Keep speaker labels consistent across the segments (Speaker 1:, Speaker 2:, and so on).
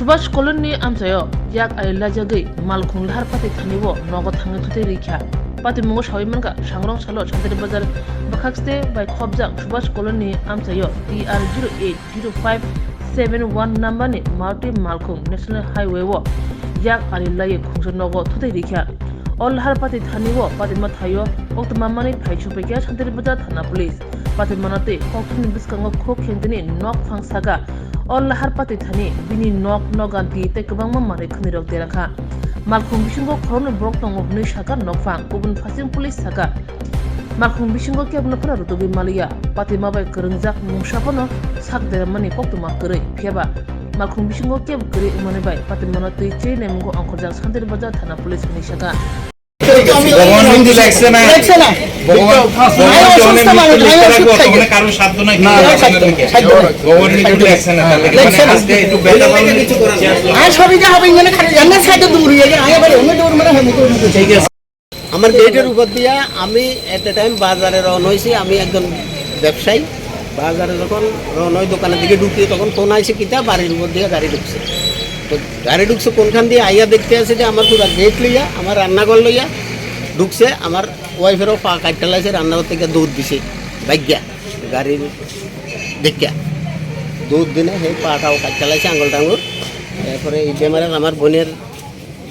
Speaker 1: Subhash Colony Amsayo, Yak Alajagi, Malkun Lahar Pati Taniwo, Nogo Tangatute Rika, Pati Mungo Shawimanka, Shangrong Salo, Chantre Bazar, Bakakste by Kobzak, Subhash Colony Amsayo, DR080571 Nambani, Marti Malkun, National Highway Walk, Yak Alilay Kunsonogo, Tote Rika. All Lahar Pati Taniwo, Pati Matayo, Oktamamani, Paichupeka, Chantre Bazar, Tana Police, Pati Manate, Oktan Biskango, Kokindini, Nok Fang Saga. All Lahar Pati Thani, Bini Nok Noganti, take Bang Mari Kunirok Deraka. Malcolm Bishingo Corona Broktong of Nishaka Nokfang, Open Passing Police Saka. Malcolm Bishingo Kabnapara to be Malia, Pati Mabai Kurunzak, Mushapono, Sak their money Pokuma Kuri, Piaba. Malcolm Bishingo Kab Kuri Manibai, Pati Monati, Chain and Go Uncle Jack's Hunter Bazar Tana Police Nishaka.
Speaker 2: Government election না ভগবান কারো সাধ্য নাই government election না আজকে একটু বেটা কিছু করা আর সবই যা হবে ইংনে খালি জানা সাইড দূর হয়ে যায় আগে বারে অন্য দূর মানে হেমু তো ঠিক আছে আমার গেটের উপর দিয়া আমি এট এ টাইম বাজারে রওনা হইছি আমি একজন ব্যবসায়ী বাজারে যখন রওনা হই দোকানের দিকে ঢুকি তখন ফোন আইছে কিটা বাড়ির উপর দিয়ে গাড়ি ঢুকছে তো গাড়ি ঢুকছে কোনখান দিয়ে আইয়া দেখতে আছে যে আমার পুরো গেট লইয়া আমার রান্নাঘর লইয়া ঢুকছে আমার ওয়াইফেরও পা কাটতে লাগছে রান্নাঘর থেকে দুধ দিছে ভাগ্যা গাড়ির দেখা দুধ দিনে সেই পাটাও কাটতে লাগছে আঙুল টাঙুল এরপরে এই বেমারে আমার বোনের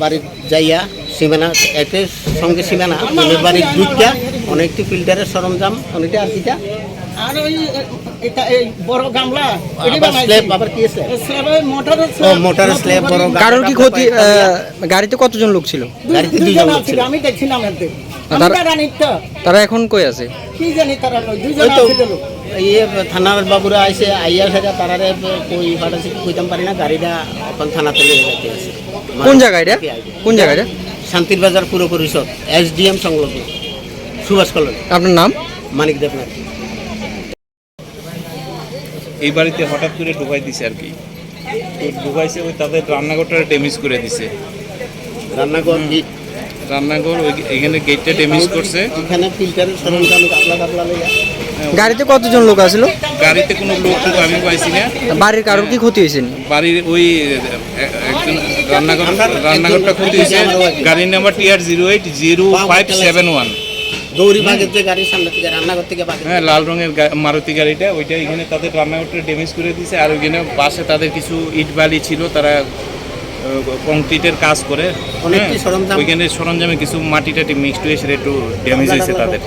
Speaker 2: বাড়ির যাইয়া সীমানা এতে সঙ্গে সীমানা বোনের বাড়ির দুধটা অনেকটি ফিল্টারের সরঞ্জাম অনেকটা আর কিটা আর ওই এটা এই বড় গামলা এটা স্ল্যাব আবার কি আছে স্ল্যাব মোটর স্ল্যাব বড়
Speaker 3: কারোর কি ক্ষতি গাড়িতে কতজন লোক ছিল
Speaker 2: গাড়িতে দুইজন ছিল আমি দেখছিলাম এতে আমি জানি তো
Speaker 3: তারা এখন কই আছে
Speaker 2: কি জানি তারা দুইজন ছিল এই থানার বাবুরা আইছে আইয়া সেটা তারারে কই ফাটাছে কইতাম পারি না গাড়িটা এখন থানাতে নিয়ে যাইতে আছে
Speaker 3: কোন জায়গা এটা কোন জায়গা এটা
Speaker 2: শান্তির বাজার পুরো পরিষদ এসডিএম সংলগ্ন সুভাষ কলোনি
Speaker 3: আপনার নাম
Speaker 2: মানিক দেবনাথ
Speaker 4: এই বাড়িতে হঠাৎ করে ঢুকাই দিছে আর কি ঢুকাইছে ওই তাদের রান্নাঘরটা ড্যামেজ করে দিছে রান্নাঘর এখানে গেটটা ড্যামেজ করছে
Speaker 2: এখানে ফিল্টারের সরঞ্জাম কাপলা লইয়া
Speaker 3: গাড়িতে কতজন লোক আছিল
Speaker 4: গাড়িতে কোনো লোক আমি পাইছি না
Speaker 3: বাড়ির কারোর কি ক্ষতি হয়েছে
Speaker 4: বাড়ির ওই একজন রান্নাঘরটা ক্ষতি হয়েছে গাড়ির নাম্বার TR080571
Speaker 2: দৌড়ি ভাগের যে গাড়ির সামনে থেকে রান্নাঘর থেকে
Speaker 4: হ্যাঁ লাল রঙের মারুতি গাড়িটা ওইটা এখানে তাদের রান্নাঘরটা ড্যামেজ করে দিয়েছে আর ওইখানে পাশে তাদের কিছু ইট বালি ছিল তারা কংক্রিটের কাজ করে ওইখানে সরঞ্জামে কিছু মাটি টাটি মিক্সড হয়ে সেটা একটু ড্যামেজ হয়েছে তাদের